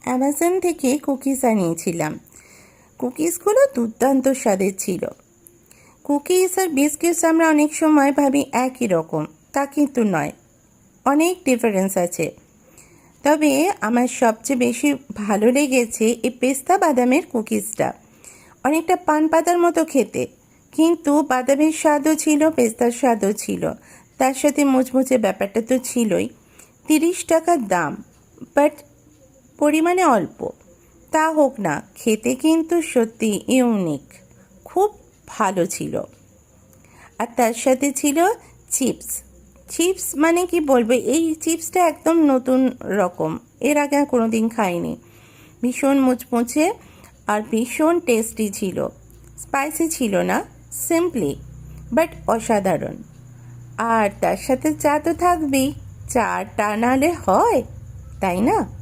Amazon থেকে cookies আনিয়েছিলাম। কুকিজগুলো দুর্দান্ত স্বাদের ছিল। কুকিজ আর বিস্কিটস আমরা অনেক সময় ভাবি একই রকম, তা কিন্তু নয়, অনেক ডিফারেন্স আছে। তবে আমার সবচেয়ে বেশি ভালো লেগেছে এই পেস্তা বাদামের কুকিজটা। অনেকটা পান পাতার মতো খেতে, কিন্তু বাদামের স্বাদও ছিল, পেস্তার স্বাদও ছিল, তার সাথে মুচমুচে ব্যাপারটা তো ছিলই। 30 টাকা দাম, বাট পরিমাণে অল্প। তা হোক না, খেতে কিন্তু সত্যি ইউনিক, খুব ভালো ছিল। আর তার সাথে ছিল চিপস। চিপস মানে কি বলবো, এই চিপসটা একদম নতুন রকম, এর আগে আর কোনোদিন খাইনি। ভীষণ মুচমুচে আর ভীষণ টেস্টি ছিল। স্পাইসি ছিল না, সিম্পলি বাট অসাধারণ। আর তার সাথে চা তো থাকবেই, চা টা নাহলে হয়, তাই না?